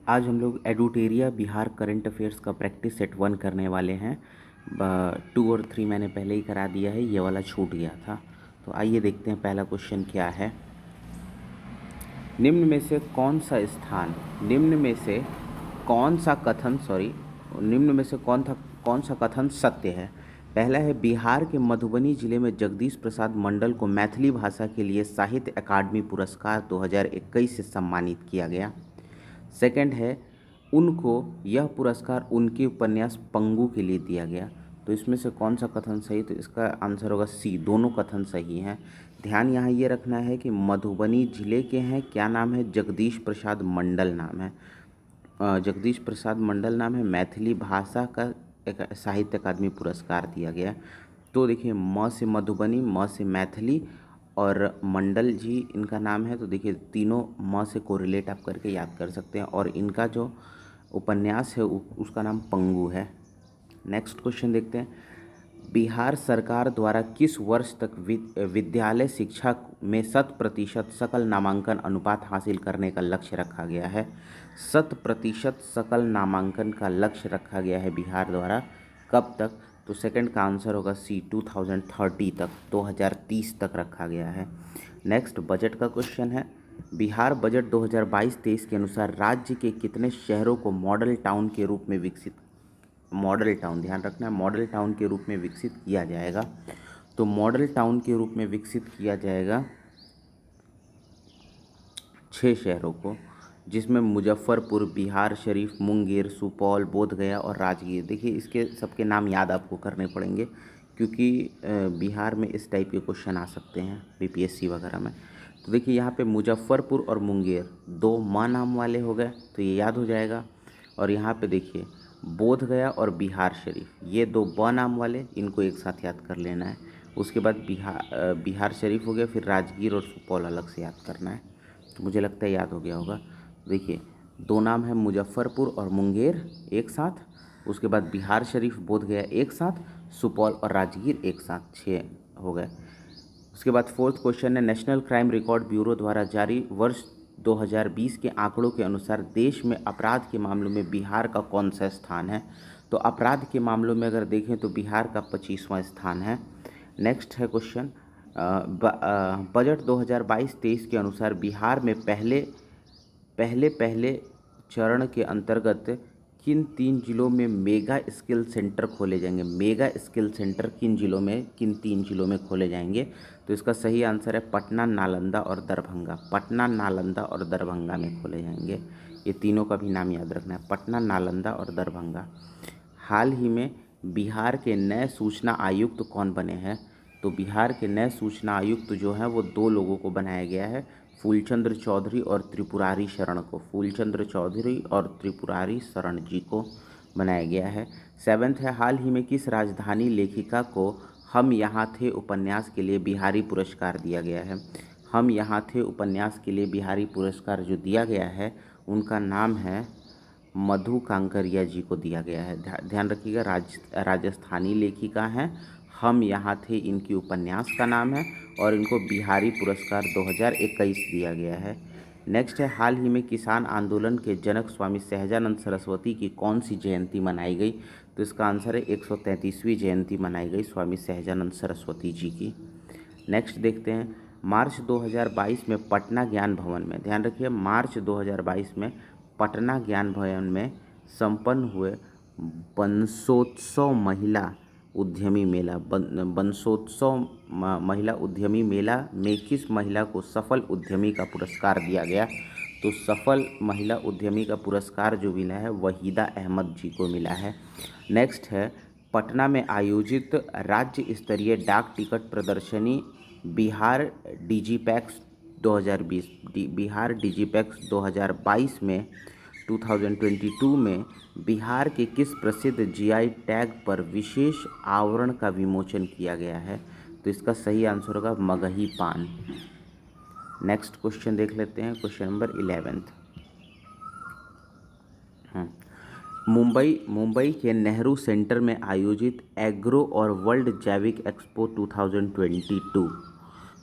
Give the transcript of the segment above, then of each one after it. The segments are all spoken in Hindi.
आज हम लोग एडुटेरिया बिहार करंट अफेयर्स का प्रैक्टिस सेट 1 करने वाले हैं। 2 और 3 मैंने पहले ही करा दिया है, ये वाला छूट गया था। तो आइए देखते हैं पहला क्वेश्चन क्या है। निम्न में से कौन सा स्थान निम्न में से कौन सा कथन सॉरी निम्न में से कौन सा कथन सत्य है। पहला है, बिहार के मधुबनी जिले में जगदीश प्रसाद मंडल को मैथिली भाषा के लिए साहित्य अकादमी पुरस्कार 2021 से सम्मानित किया गया। सेकंड है, उनको यह पुरस्कार उनके उपन्यास पंगु के लिए दिया गया। तो इसमें से कौन सा कथन सही, तो इसका आंसर होगा सी, दोनों कथन सही हैं। ध्यान यहाँ ये रखना है कि मधुबनी जिले के हैं, क्या नाम है, जगदीश प्रसाद मंडल नाम है। जगदीश प्रसाद मंडल नाम है, मैथिली भाषा का एक साहित्य अकादमी पुरस्कार दिया गया। तो देखिए, म से मधुबनी, म से मैथिली और मंडल जी इनका नाम है। तो देखिए तीनों म से कोरिलेट आप करके याद कर सकते हैं, और इनका जो उपन्यास है उसका नाम पंगु है। नेक्स्ट क्वेश्चन देखते हैं, बिहार सरकार द्वारा किस वर्ष तक विद्यालय शिक्षा में 100% सकल नामांकन अनुपात हासिल करने का लक्ष्य रखा गया है। 100% सकल नामांकन का लक्ष्य रखा गया है बिहार द्वारा, कब तक, तो सेकंड का आंसर होगा सी, 2030 तक, 2030 तक रखा गया है। नेक्स्ट बजट का क्वेश्चन है, बिहार बजट 2022-23 के अनुसार राज्य के कितने शहरों को मॉडल टाउन के रूप में मॉडल टाउन, ध्यान रखना है, मॉडल टाउन के रूप में विकसित किया जाएगा। तो मॉडल टाउन के रूप में विकसित किया जाएगा 6 शहरों को, जिसमें मुजफ्फरपुर, बिहार शरीफ, मुंगेर, सुपौल, बोधगया और राजगीर। देखिए इसके सबके नाम याद आपको करने पड़ेंगे, क्योंकि बिहार में इस टाइप के क्वेश्चन आ सकते हैं बीपीएससी वगैरह में। तो देखिए यहाँ पे मुजफ्फरपुर और मुंगेर दो माँ नाम वाले हो गए, तो ये याद हो जाएगा। और यहाँ पे देखिए बोधगया और बिहार शरीफ, ये दो ब नाम वाले, इनको एक साथ याद कर लेना है। उसके बाद बिहार शरीफ हो गया, फिर राजगीर और सुपौल अलग से याद करना है। तो मुझे लगता है याद हो गया होगा। देखिए दो नाम है, मुजफ्फरपुर और मुंगेर एक साथ, उसके बाद बिहार शरीफ, बोधगया एक साथ, सुपौल और राजगीर एक साथ, 6 हो गए। उसके बाद फोर्थ क्वेश्चन है, नेशनल क्राइम रिकॉर्ड ब्यूरो द्वारा जारी वर्ष 2020 के आंकड़ों के अनुसार देश में अपराध के मामलों में बिहार का कौन सा स्थान है। तो अपराध के मामलों में अगर देखें तो बिहार का 25वां स्थान है। नेक्स्ट है क्वेश्चन, बजट 2022-23 के अनुसार बिहार में पहले पहले पहले चरण के अंतर्गत किन 3 जिलों में मेगा स्किल सेंटर खोले जाएंगे। मेगा स्किल सेंटर किन 3 जिलों में खोले जाएंगे। तो इसका सही आंसर है पटना, नालंदा और दरभंगा। पटना, नालंदा और दरभंगा में खोले जाएंगे। ये तीनों का भी नाम याद रखना है, पटना, नालंदा और दरभंगा। हाल ही में बिहार के नए सूचना आयुक्त कौन बने हैं। तो बिहार के नए सूचना आयुक्त जो हैं वो 2 लोगों को बनाया गया है, फूलचंद्र चौधरी और त्रिपुरारी शरण को। फूलचंद्र चौधरी और त्रिपुरारी शरण जी को बनाया गया है। 7th है, हाल ही में किस राजधानी लेखिका को हम यहाँ थे उपन्यास के लिए बिहारी पुरस्कार दिया गया है। हम यहाँ थे उपन्यास के लिए बिहारी पुरस्कार जो दिया गया है उनका नाम है मधु कांकरिया जी को दिया गया है। ध्यान रखिएगा, राजस्थानी लेखिका हैं, हम यहाँ थे इनकी उपन्यास का नाम है, और इनको बिहारी पुरस्कार 2021 दिया गया है। नेक्स्ट है, हाल ही में किसान आंदोलन के जनक स्वामी सहजानंद सरस्वती की कौन सी जयंती मनाई गई। तो इसका आंसर है 133वीं जयंती मनाई गई स्वामी सहजानंद सरस्वती जी की। नेक्स्ट देखते हैं, मार्च 2022 में पटना ज्ञान भवन में, ध्यान रखिए मार्च 2022 में पटना ज्ञान भवन में संपन्न हुए बंसोत्सव महिला उद्यमी मेला, बंसोत्सव महिला उद्यमी मेला में किस महिला को सफल उद्यमी का पुरस्कार दिया गया। तो सफल महिला उद्यमी का पुरस्कार जो मिला है वहीदा अहमद जी को मिला है। नेक्स्ट है, पटना में आयोजित राज्य स्तरीय डाक टिकट प्रदर्शनी बिहार डिजीपैक्स 2020 बिहार डिजीपैक्स 2022 में 2022 में बिहार के किस प्रसिद्ध जीआई टैग पर विशेष आवरण का विमोचन किया गया है। तो इसका सही आंसर होगा मगही पान। नेक्स्ट क्वेश्चन देख लेते हैं, क्वेश्चन नंबर 11th। मुंबई के नेहरू सेंटर में आयोजित एग्रो और वर्ल्ड जैविक एक्सपो 2022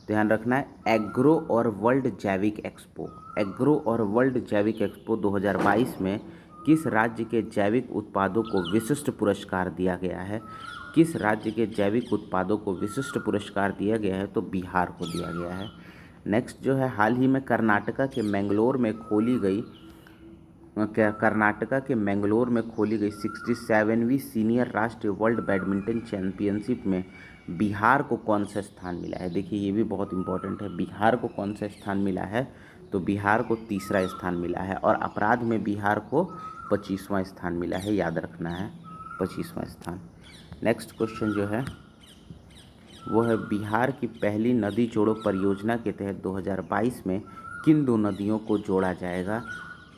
ध्यान रखना है, एग्रो और वर्ल्ड जैविक एक्सपो। एग्रो और वर्ल्ड जैविक एक्सपो 2022 में किस राज्य के जैविक उत्पादों को विशिष्ट पुरस्कार दिया गया है? किस राज्य के जैविक उत्पादों को विशिष्ट पुरस्कार दिया गया है? तो बिहार को दिया गया है। नेक्स्ट जो है, हाल ही में कर्नाटका के मैंगलोर में खोली गई 67वीं सीनियर राष्ट्रीय वर्ल्ड बैडमिंटन चैंपियनशिप में बिहार को कौन सा स्थान मिला है? देखिए ये भी बहुत इंपॉर्टेंट है, बिहार को कौन सा स्थान मिला है? तो बिहार को तीसरा स्थान मिला है, और अपराध में बिहार को 25वां स्थान मिला है, याद रखना है 25वां स्थान। नेक्स्ट क्वेश्चन जो है वो है, बिहार की पहली नदी जोड़ो परियोजना के तहत 2022 में किन दो नदियों को जोड़ा जाएगा?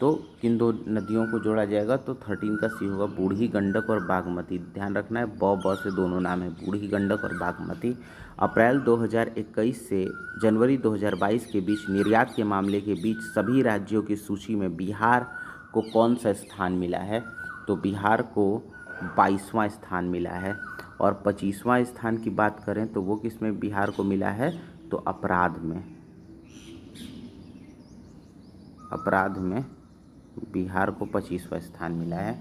तो किन दो नदियों को जोड़ा जाएगा? तो 13 का सी होगा, बूढ़ी गंडक और बागमती। ध्यान रखना है, ब से दोनों नाम है, बूढ़ी गंडक और बागमती। अप्रैल 2021 से जनवरी 2022 के बीच निर्यात के मामले के बीच सभी राज्यों की सूची में बिहार को कौन सा स्थान मिला है? तो बिहार को 22वां स्थान मिला है। और 25वां स्थान की बात करें तो वो किस में बिहार को मिला है? तो अपराध में बिहार को 25वां स्थान मिला है,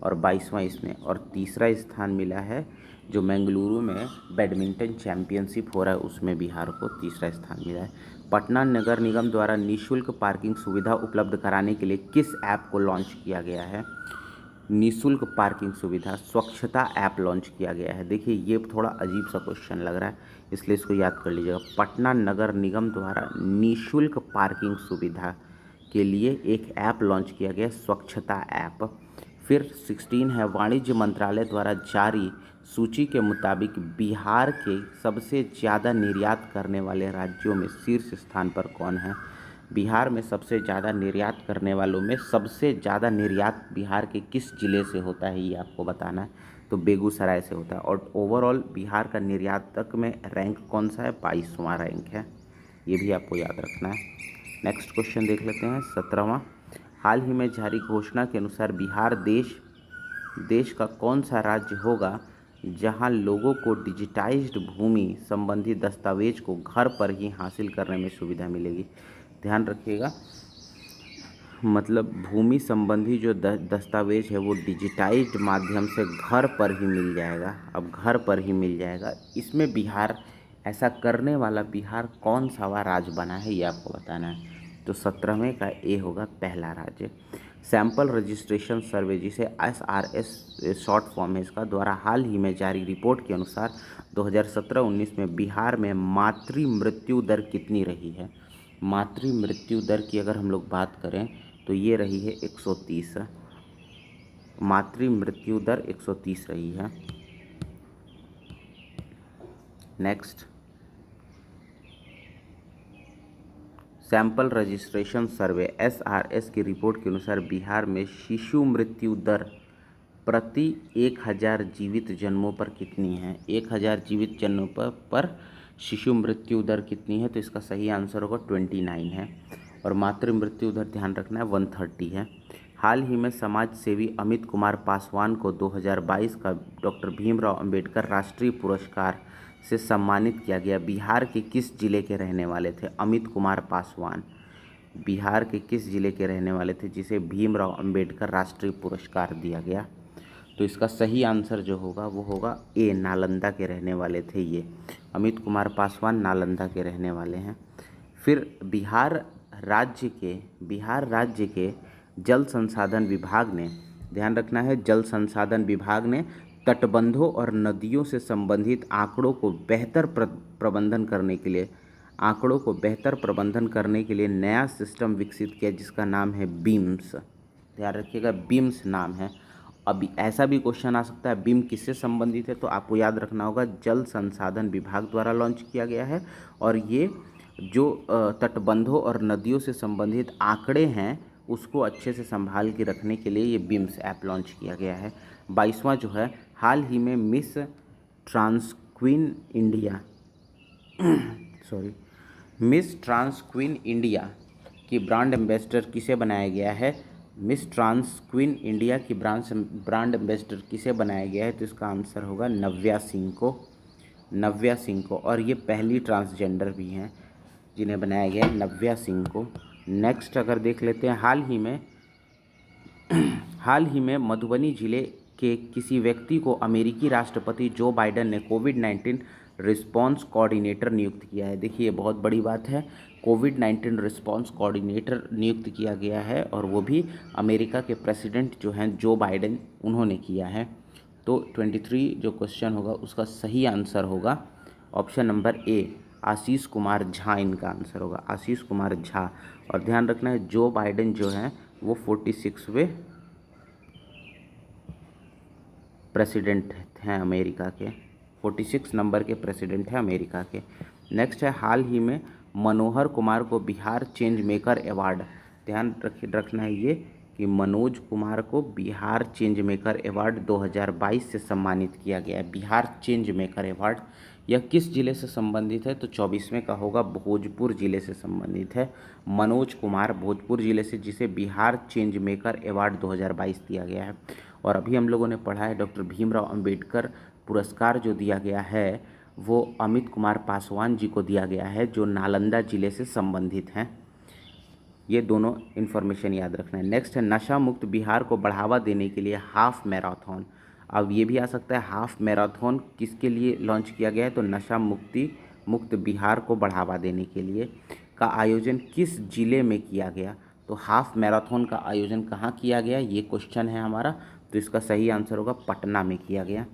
और 22वां इसमें, और तीसरा स्थान मिला है जो बेंगलुरु में बैडमिंटन चैंपियनशिप हो रहा है उसमें बिहार को तीसरा स्थान मिला है। पटना नगर निगम द्वारा निःशुल्क पार्किंग सुविधा उपलब्ध कराने के लिए किस ऐप को लॉन्च किया गया है? निःशुल्क पार्किंग सुविधा स्वच्छता ऐप लॉन्च किया गया है। देखिए ये थोड़ा अजीब सा क्वेश्चन लग रहा है, इसलिए इसको याद कर लीजिएगा। पटना नगर निगम द्वारा निःशुल्क पार्किंग सुविधा के लिए एक ऐप लॉन्च किया गया, स्वच्छता ऐप। फिर 16 है, वाणिज्य मंत्रालय द्वारा जारी सूची के मुताबिक बिहार के सबसे ज़्यादा निर्यात करने वाले राज्यों में शीर्ष स्थान पर कौन है? बिहार में सबसे ज़्यादा निर्यात करने वालों में सबसे ज़्यादा निर्यात बिहार के किस ज़िले से होता है, ये आपको बताना है। तो बेगूसराय से होता है। और ओवरऑल बिहार का निर्यातक में रैंक कौन सा है? 22वां रैंक है, ये भी आपको याद रखना है। नेक्स्ट क्वेश्चन देख लेते हैं, 17वां। हाल ही में जारी घोषणा के अनुसार बिहार देश का कौन सा राज्य होगा जहां लोगों को डिजिटाइज्ड भूमि संबंधी दस्तावेज को घर पर ही हासिल करने में सुविधा मिलेगी? ध्यान रखिएगा, मतलब भूमि संबंधी जो दस्तावेज है वो डिजिटाइज्ड माध्यम से घर पर ही मिल जाएगा। अब घर पर ही मिल जाएगा, इसमें बिहार, ऐसा करने वाला बिहार कौन सा वा राज्य बना है, ये आपको बताना है। तो 17वें का ए होगा पहला राज्य। सैंपल रजिस्ट्रेशन सर्वे, जिसे SRS शॉर्ट फॉर्म है इसका, द्वारा हाल ही में जारी रिपोर्ट के अनुसार 2017-19 में बिहार में मातृ मृत्यु दर कितनी रही है? मातृ मृत्यु दर की अगर हम लोग बात करें तो ये रही है 130। मातृ मृत्यु दर 130 रही है। नेक्स्ट, सैंपल रजिस्ट्रेशन सर्वे SRS की रिपोर्ट के अनुसार बिहार में शिशु मृत्यु दर प्रति 1000 जीवित जन्मों पर कितनी है? 1000 जीवित जन्मों पर शिशु मृत्यु दर कितनी है? तो इसका सही आंसर होगा 29 है। और मातृ मृत्यु दर ध्यान रखना है 130 है। हाल ही में समाज सेवी अमित कुमार पासवान को 2022 का डॉक्टर भीमराव अंबेडकर राष्ट्रीय पुरस्कार से सम्मानित किया गया। बिहार के किस जिले के रहने वाले थे अमित कुमार पासवान? बिहार के किस जिले के रहने वाले थे जिसे भीमराव अंबेडकर राष्ट्रीय पुरस्कार दिया गया? तो इसका सही आंसर जो होगा वो होगा ए, नालंदा के रहने वाले थे ये। अमित कुमार पासवान नालंदा के रहने वाले हैं। फिर बिहार राज्य के जल संसाधन विभाग ने, ध्यान रखना है, जल संसाधन विभाग ने तटबंधों और नदियों से संबंधित आंकड़ों को बेहतर प्रबंधन करने के लिए नया सिस्टम विकसित किया जिसका नाम है बीम्स। ध्यान रखिएगा, बीम्स नाम है। अब ऐसा भी क्वेश्चन आ सकता है बीम किससे संबंधित है, तो आपको याद रखना होगा जल संसाधन विभाग द्वारा लॉन्च किया गया है। और ये जो तटबंधों और नदियों से संबंधित आंकड़े हैं उसको अच्छे से संभाल के रखने के लिए ये बीम्स ऐप लॉन्च किया गया है। 22वां जो है, हाल ही में मिस ट्रांसक्वीन इंडिया की ब्रांड एम्बेसडर किसे बनाया गया है? मिस ट्रांसक्वीन इंडिया की ब्रांड एम्बेसडर किसे बनाया गया है? तो इसका आंसर होगा नव्या सिंह को। नव्या सिंह को, और ये पहली ट्रांसजेंडर भी हैं जिन्हें बनाया गया है, नव्या सिंह को। नेक्स्ट अगर देख लेते हैं, हाल ही में मधुबनी जिले के किसी व्यक्ति को अमेरिकी राष्ट्रपति जो बाइडेन ने कोविड-19 रिस्पांस कोऑर्डिनेटर नियुक्त किया है। देखिए ये बहुत बड़ी बात है, कोविड-19 रिस्पांस कोऑर्डिनेटर नियुक्त किया गया है और वो भी अमेरिका के प्रेसिडेंट जो हैं जो बाइडेन, उन्होंने किया है। तो 23 जो क्वेश्चन होगा उसका सही आंसर होगा option number A, Ashish Kumar Jha इनका आंसर होगा, आशीष कुमार झा। और ध्यान रखना है जो बाइडेन जो हैं वो 46वें प्रेसिडेंट हैं अमेरिका के, 46 नंबर के प्रेसिडेंट हैं अमेरिका के। नेक्स्ट है, हाल ही में मनोहर कुमार को बिहार चेंज मेकर अवार्ड, ध्यान रखना है ये कि मनोज कुमार को बिहार चेंज मेकर अवार्ड 2022 से सम्मानित किया गया है। बिहार चेंज मेकर अवार्ड यह किस जिले से संबंधित है? तो 24वें का होगा भोजपुर जिले से संबंधित है। मनोज कुमार भोजपुर जिले से, जिसे बिहार चेंज मेकर अवार्ड 2022 दिया गया है। और अभी हम लोगों ने पढ़ा है डॉक्टर भीमराव अंबेडकर पुरस्कार जो दिया गया है वो अमित कुमार पासवान जी को दिया गया है जो नालंदा जिले से संबंधित हैं। ये दोनों इन्फॉर्मेशन याद रखना है। नेक्स्ट है, नशा मुक्त बिहार को बढ़ावा देने के लिए हाफ मैराथन, अब ये भी आ सकता है हाफ मैराथन किसके लिए लॉन्च किया गया है? तो नशा मुक्त बिहार को बढ़ावा देने के लिए का आयोजन किस जिले में किया गया? तो हाफ मैराथन का आयोजन कहाँ किया गया, ये क्वेश्चन है हमारा। तो इसका सही आंसर होगा पटना में किया गया।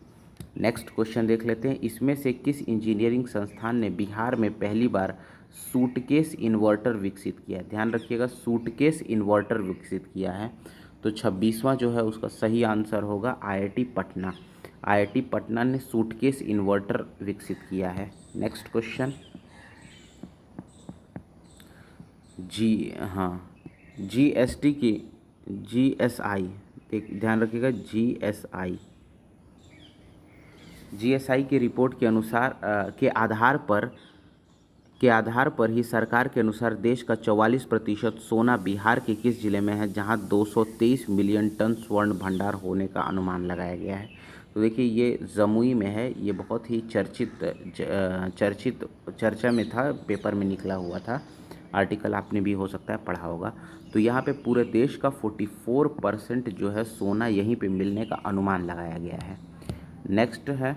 नेक्स्ट क्वेश्चन देख लेते हैं, इसमें से किस इंजीनियरिंग संस्थान ने बिहार में पहली बार सूटकेस इन्वर्टर विकसित किया है? ध्यान रखिएगा, सूटकेस इन्वर्टर विकसित किया है। तो 26वां जो है उसका सही आंसर होगा IIT पटना। IIT पटना ने सूटकेस इन्वर्टर विकसित किया है। नेक्स्ट क्वेश्चन, GST की GSI, ध्यान रखिएगा GSI की रिपोर्ट के अनुसार के आधार पर ही सरकार के अनुसार देश का 44% सोना बिहार के किस जिले में है जहां 223 मिलियन टन स्वर्ण भंडार होने का अनुमान लगाया गया है? तो देखिए ये जमुई में है, ये बहुत ही चर्चित चर्चा में था, पेपर में निकला हुआ था, आर्टिकल आपने भी हो सकता है पढ़ा होगा। तो यहाँ पे पूरे देश का 44% जो है सोना यहीं पे मिलने का अनुमान लगाया गया है। नेक्स्ट है,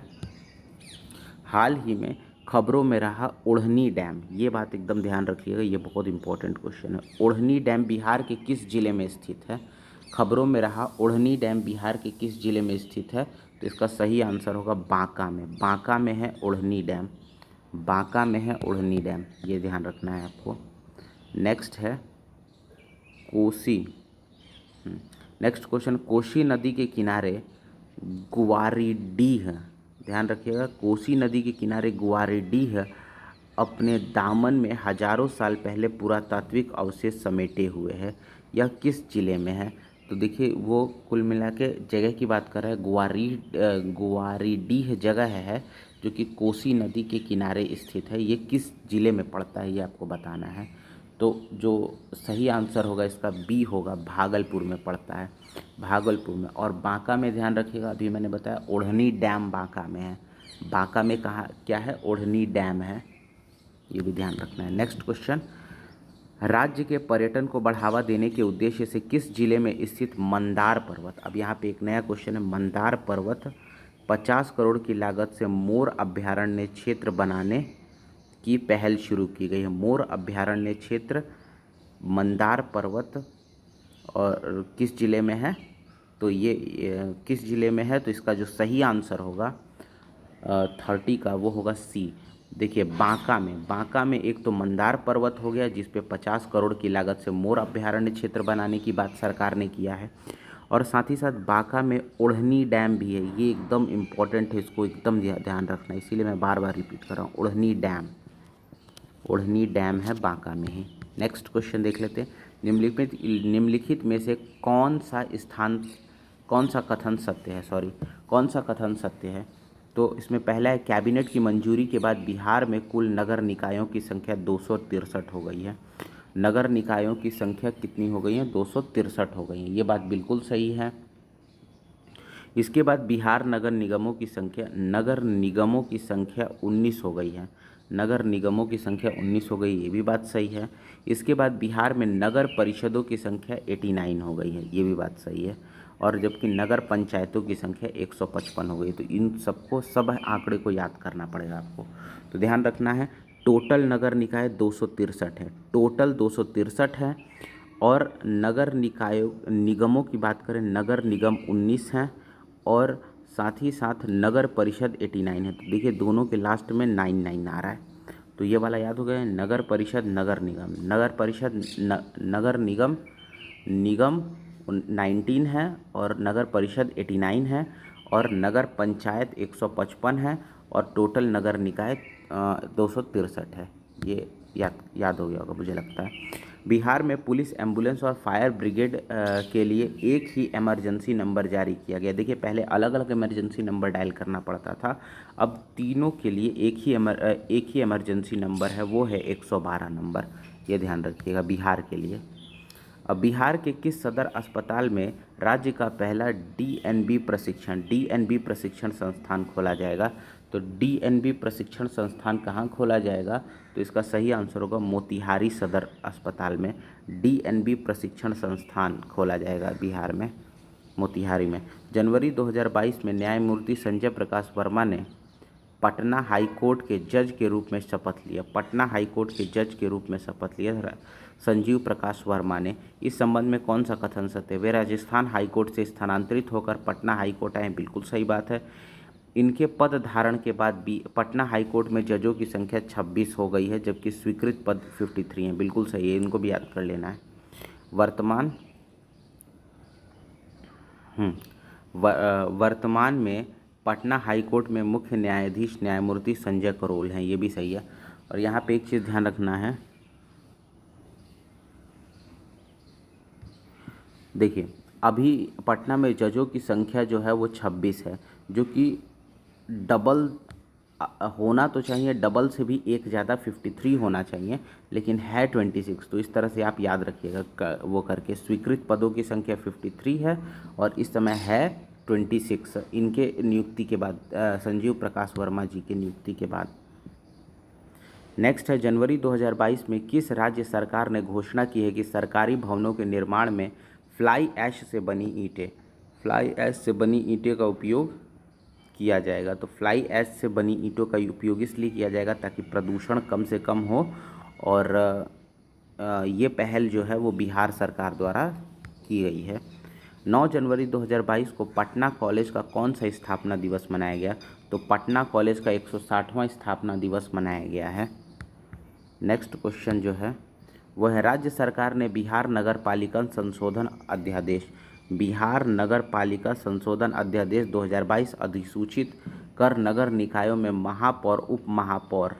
हाल ही में खबरों में रहा ओढ़नी डैम, ये बात एकदम ध्यान रखिएगा, ये बहुत इंपॉर्टेंट क्वेश्चन है। ओढ़नी डैम बिहार के किस जिले में स्थित है? खबरों में रहा ओढ़नी डैम बिहार के किस जिले में स्थित है? तो इसका सही आंसर होगा बांका में। बांका में है ओढ़नी डैम, बांका में है ओढ़नी डैम, ये ध्यान रखना है आपको। नेक्स्ट है कोसी, नेक्स्ट क्वेश्चन, कोसी नदी के किनारे गुवारीडीह, ध्यान रखिएगा कोसी नदी के किनारे गुवारीडीह अपने दामन में हजारों साल पहले पुरातात्विक अवशेष समेटे हुए है, यह किस जिले में है? तो देखिए वो कुल मिला के जगह की बात कर रहा है, गुवारीडीह जगह है जो कि कोसी नदी के किनारे स्थित है, ये किस जिले में पड़ता है ये आपको बताना है। तो जो सही आंसर होगा इसका बी होगा, भागलपुर में पड़ता है, भागलपुर में। और बांका में ध्यान रखिएगा, अभी मैंने बताया ओढ़नी डैम बांका में है, बांका में कहाँ क्या है? ओढ़नी डैम है, ये भी ध्यान रखना है। नेक्स्ट क्वेश्चन, राज्य के पर्यटन को बढ़ावा देने के उद्देश्य से किस जिले में स्थित मंदार पर्वत, अब यहाँ पे एक नया क्वेश्चन है, मंदार पर्वत 50 करोड़ की लागत से मोर अभ्यारण्य क्षेत्र बनाने की पहल शुरू की गई है। मोर अभ्यारण्य क्षेत्र मंदार पर्वत और किस जिले में है? तो ये किस जिले में है? तो इसका जो सही आंसर होगा 30 का वो होगा सी। देखिए बांका में, बांका में एक तो मंदार पर्वत हो गया जिस पे 50 करोड़ की लागत से मोर अभ्यारण्य क्षेत्र बनाने की बात सरकार ने किया है, और साथ ही साथ बांका में ओढ़नी डैम भी है, ये एकदम इम्पॉर्टेंट है, इसको एकदम ध्यान रखना है, इसीलिए मैं बार बार रिपीट कर रहा हूँ, ओढ़नी डैम है बांका में ही। नेक्स्ट क्वेश्चन देख लेते हैं, निम्नलिखित में से कौन सा कथन सत्य है? तो इसमें पहला है, कैबिनेट की मंजूरी के बाद बिहार में कुल नगर निकायों की संख्या 263 हो गई है। नगर निकायों की संख्या कितनी हो गई है? 263 हो गई है, ये बात बिल्कुल सही है। इसके बाद बिहार नगर निगमों की संख्या 19 हो गई है। नगर निगमों की संख्या 19 हो गई, ये भी बात सही है। इसके बाद बिहार में नगर परिषदों की संख्या 89 हो गई है, ये भी बात सही है। और जबकि नगर पंचायतों की संख्या 155 हो गई। तो इन सब आंकड़े को याद करना पड़ेगा आपको। तो ध्यान रखना है, टोटल नगर निकाय 263 है, टोटल 263 है। और नगर निगमों की बात करें, नगर निगम 19 हैं और साथ ही साथ नगर परिषद 89 है। तो देखिए दोनों के लास्ट में 99 आ रहा है, तो ये वाला याद हो गया। नगर परिषद नगर निगम, नगर परिषद नगर निगम 19 है और नगर परिषद 89 है और नगर पंचायत 155 है और टोटल नगर निकाय 263 है। ये याद हो गया होगा मुझे लगता है। बिहार में पुलिस, एम्बुलेंस और फायर ब्रिगेड के लिए एक ही इमरजेंसी नंबर जारी किया गया। देखिए पहले अलग अलग इमरजेंसी नंबर डायल करना पड़ता था, अब तीनों के लिए एक ही इमरजेंसी नंबर है, वो है 112 नंबर। ये ध्यान रखिएगा बिहार के लिए। अब बिहार के किस सदर अस्पताल में राज्य का पहला डीएनबी प्रशिक्षण संस्थान खोला जाएगा? तो डीएनबी प्रशिक्षण संस्थान कहाँ खोला जाएगा? तो इसका सही आंसर होगा मोतिहारी सदर अस्पताल में डीएनबी प्रशिक्षण संस्थान खोला जाएगा बिहार में, मोतिहारी में। जनवरी 2022 में न्यायमूर्ति संजय प्रकाश वर्मा ने पटना हाई कोर्ट के जज के रूप में शपथ लिया। पटना हाई कोर्ट के जज के रूप में शपथ लिया संजीव प्रकाश वर्मा ने। इस संबंध में कौन सा कथन सत्य है? वे राजस्थान हाई कोर्ट से स्थानांतरित होकर पटना हाई कोर्ट आए, बिल्कुल सही बात है। इनके पद धारण के बाद भी पटना हाई कोर्ट में जजों की संख्या 26 हो गई है, जबकि स्वीकृत पद 53 हैं, बिल्कुल सही है, इनको भी याद कर लेना है। वर्तमान में पटना हाई कोर्ट में मुख्य न्यायाधीश न्यायमूर्ति संजय करोल हैं, ये भी सही है। और यहाँ पे एक चीज़ ध्यान रखना है, देखिए अभी पटना में जजों की संख्या जो है वो 26 है, जो कि डबल होना तो चाहिए, डबल से भी एक ज़्यादा 53 होना चाहिए, लेकिन है 26। तो इस तरह से आप याद रखिएगा वो करके। स्वीकृत पदों की संख्या 53 है और इस समय है 26 इनके नियुक्ति के बाद, संजीव प्रकाश वर्मा जी के नियुक्ति के बाद। नेक्स्ट है, जनवरी 2022 में किस राज्य सरकार ने घोषणा की है कि सरकारी भवनों के निर्माण में फ्लाई ऐश से बनी ईंटें का उपयोग किया जाएगा? तो फ्लाई ऐश से बनी ईंटों का उपयोग इसलिए किया जाएगा ताकि प्रदूषण कम से कम हो। और ये पहल जो है वो बिहार सरकार द्वारा की गई है। 9 जनवरी 2022 को पटना कॉलेज का कौन सा स्थापना दिवस मनाया गया? तो पटना कॉलेज का 160वां स्थापना दिवस मनाया गया है। नेक्स्ट क्वेश्चन जो है वह है, राज्य सरकार ने बिहार नगर पालिका संशोधन अध्यादेश 2022 अधिसूचित कर नगर निकायों में महापौर, उप महापौर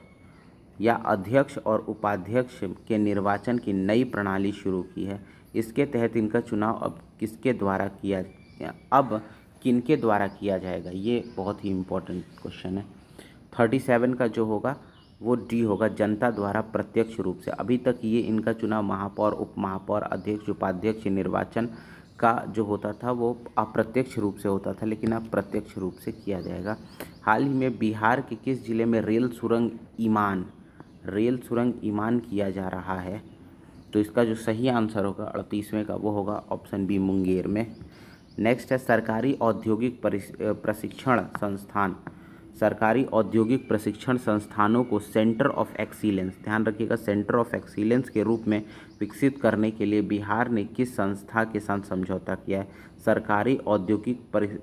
या अध्यक्ष और उपाध्यक्ष के निर्वाचन की नई प्रणाली शुरू की है। इसके तहत इनका चुनाव अब किनके द्वारा किया जाएगा? ये बहुत ही इम्पोर्टेंट क्वेश्चन है। 37 का जो होगा वो डी होगा, जनता द्वारा प्रत्यक्ष रूप से। अभी तक ये इनका चुनाव महापौर, उप महापौर, अध्यक्ष, उपाध्यक्ष निर्वाचन का जो होता था वो अप्रत्यक्ष रूप से होता था, लेकिन अब प्रत्यक्ष रूप से किया जाएगा। हाल ही में बिहार के किस जिले में रेल सुरंग ईमान किया जा रहा है? तो इसका जो सही आंसर होगा 38वें का वो होगा ऑप्शन बी, मुंगेर में। नेक्स्ट है, सरकारी औद्योगिक प्रशिक्षण संस्थानों को सेंटर ऑफ एक्सीलेंस, ध्यान रखिएगा, सेंटर ऑफ एक्सीलेंस के रूप में विकसित करने के लिए बिहार ने किस संस्था के साथ समझौता किया है? सरकारी औद्योगिक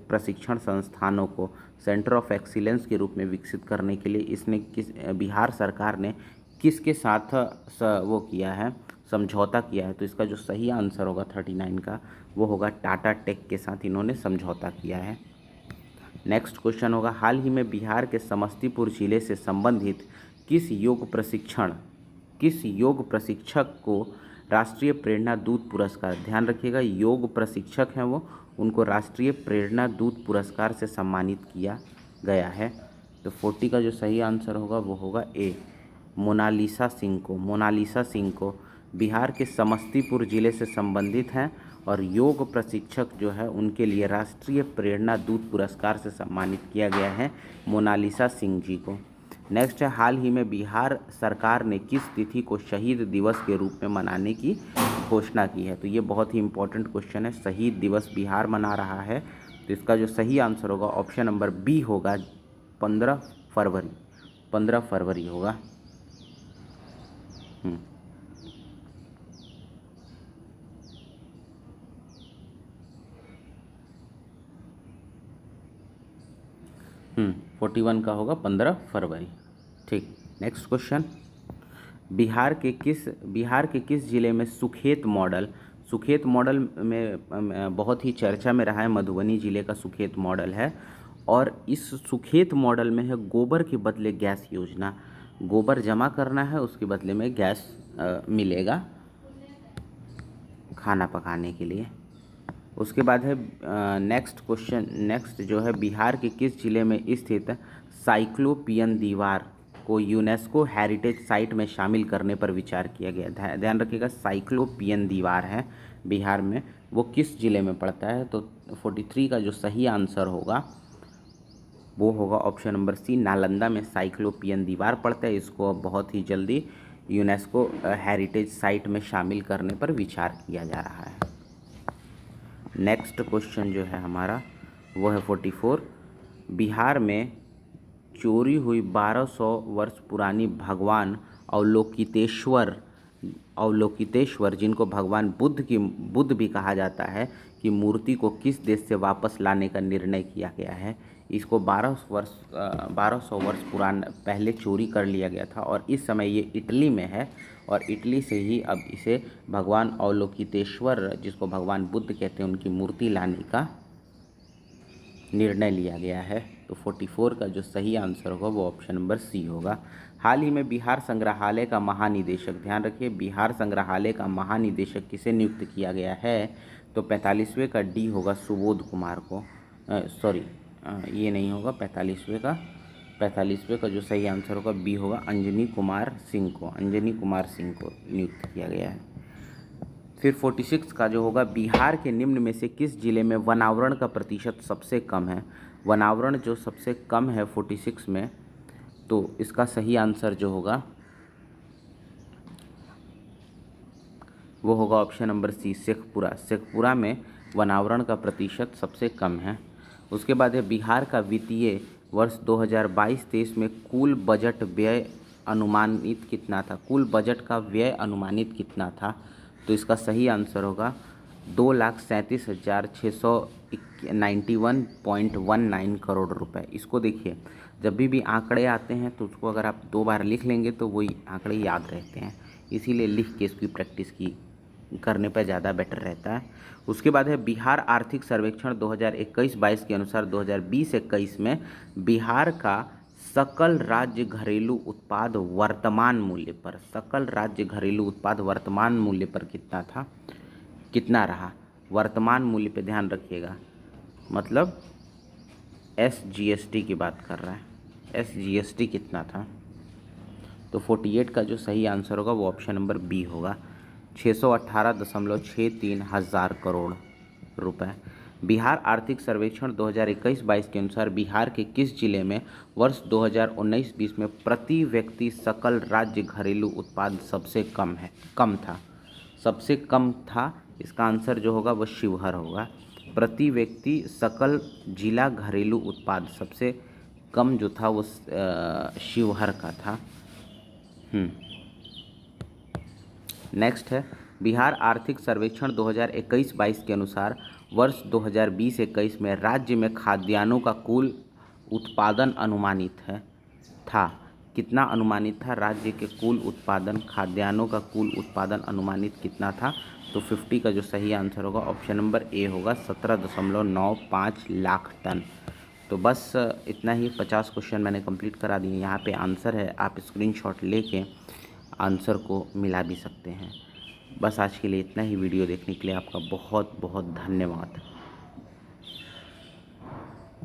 प्रशिक्षण संस्थानों को सेंटर ऑफ एक्सीलेंस के रूप में विकसित करने के लिए बिहार सरकार ने किसके साथ वो किया है, समझौता किया है? तो इसका जो सही आंसर होगा 39 का वो होगा टाटा टेक के साथ इन्होंने समझौता किया है। नेक्स्ट क्वेश्चन होगा, हाल ही में बिहार के समस्तीपुर जिले से संबंधित किस योग प्रशिक्षक को राष्ट्रीय प्रेरणा दूत पुरस्कार, ध्यान रखिएगा योग प्रशिक्षक हैं वो, उनको राष्ट्रीय प्रेरणा दूत पुरस्कार से सम्मानित किया गया है? तो 40 का जो सही आंसर होगा वो होगा ए, मोनालिसा सिंह को बिहार के समस्तीपुर जिले से संबंधित हैं और योग प्रशिक्षक जो है उनके लिए राष्ट्रीय प्रेरणा दूत पुरस्कार से सम्मानित किया गया है मोनालिसा सिंह जी को। नेक्स्ट है, हाल ही में बिहार सरकार ने किस तिथि को शहीद दिवस के रूप में मनाने की घोषणा की है? तो ये बहुत ही इंपॉर्टेंट क्वेश्चन है। शहीद दिवस बिहार मना रहा है, तो इसका जो सही आंसर होगा ऑप्शन नंबर बी होगा 15 फरवरी। 15 फरवरी होगा। 41 का होगा 15 फरवरी। ठीक। नेक्स्ट क्वेश्चन, बिहार के किस जिले में सुखेत मॉडल में बहुत ही चर्चा में रहा है? मधुबनी जिले का सुखेत मॉडल है, और इस सुखेत मॉडल में है गोबर के बदले गैस योजना। गोबर जमा करना है, उसके बदले में गैस मिलेगा खाना पकाने के लिए। उसके बाद है नेक्स्ट क्वेश्चन, नेक्स्ट जो है, बिहार के किस जिले में स्थित साइक्लोपियन दीवार को यूनेस्को हेरिटेज साइट में शामिल करने पर विचार किया गया? ध्यान रखिएगा, साइक्लोपियन दीवार है बिहार में, वो किस जिले में पड़ता है? तो 43 का जो सही आंसर होगा वो होगा ऑप्शन नंबर सी, नालंदा में साइक्लोपियन दीवार पड़ता है। इसको अब बहुत ही जल्दी यूनेस्को हेरिटेज साइट में शामिल करने पर विचार किया जा रहा है। नेक्स्ट क्वेश्चन जो है हमारा वो है 44, बिहार में चोरी हुई 1200 वर्ष पुरानी भगवान अवलोकितेश्वर जिनको भगवान बुद्ध भी कहा जाता है कि मूर्ति को किस देश से वापस लाने का निर्णय किया गया है? इसको 1200 वर्ष पहले चोरी कर लिया गया था, और इस समय ये इटली में है, और इटली से ही अब इसे भगवान अवलोकितेश्वर, जिसको भगवान बुद्ध कहते हैं, उनकी मूर्ति लाने का निर्णय लिया गया है। तो 44 का जो सही आंसर होगा वो ऑप्शन नंबर सी होगा। हाल ही में बिहार संग्रहालय का महानिदेशक, ध्यान रखिए, बिहार संग्रहालय का महानिदेशक किसे नियुक्त किया गया है? तो 45वें का डी होगा सुबोध कुमार को। ये नहीं होगा 45वें का जो सही आंसर होगा बी होगा अंजनी कुमार सिंह को नियुक्त किया गया है। फिर 46 का जो होगा, बिहार के निम्न में से किस जिले में वनावरण का प्रतिशत सबसे कम है? वनावरण जो सबसे कम है 46 में, तो इसका सही आंसर जो होगा वो होगा ऑप्शन नंबर सी, शेखपुरा में वनावरण का प्रतिशत सबसे कम है। उसके बाद है, बिहार का वित्तीय वर्ष 2022-23 में कुल बजट व्यय अनुमानित कितना था? कुल बजट का व्यय अनुमानित कितना था? तो इसका सही आंसर होगा 2,37,691.19 करोड़ रुपए। इसको देखिए, जब भी आंकड़े आते हैं तो उसको अगर आप 2 बार लिख लेंगे तो वही आंकड़े याद रहते हैं, इसीलिए लिख के इसकी प्रैक्टिस करने पर ज़्यादा बेटर रहता है। उसके बाद है, बिहार आर्थिक सर्वेक्षण 2021-22 के अनुसार 2020-21 में बिहार का सकल राज्य घरेलू उत्पाद वर्तमान मूल्य पर कितना रहा? वर्तमान मूल्य पे ध्यान रखिएगा, मतलब SGST की बात कर रहा है, SGST कितना था? तो 48 का जो सही आंसर होगा वो ऑप्शन नंबर बी होगा, 618.63 हज़ार करोड़ रुपए। बिहार आर्थिक सर्वेक्षण 2021-22 के अनुसार बिहार के किस जिले में वर्ष 2019-20 में प्रति व्यक्ति सकल राज्य घरेलू उत्पाद सबसे कम था? इसका आंसर जो होगा वो शिवहर होगा। प्रति व्यक्ति सकल जिला घरेलू उत्पाद सबसे कम जो था वो शिवहर का था। नेक्स्ट है, बिहार आर्थिक सर्वेक्षण 2021-22 के अनुसार वर्ष 2020-21 में राज्य में खाद्यान्नों का कुल उत्पादन था। कितना अनुमानित था? राज्य के खाद्यान्नों का कुल उत्पादन अनुमानित कितना था? तो 50 का जो सही आंसर होगा ऑप्शन नंबर ए होगा, 17.95 लाख टन। तो बस इतना ही, 50 क्वेश्चन मैंने कंप्लीट करा दिए। यहाँ पे आंसर है, आप स्क्रीनशॉट लेके आंसर को मिला भी सकते हैं। बस आज के लिए इतना ही। वीडियो देखने के लिए आपका बहुत बहुत धन्यवाद।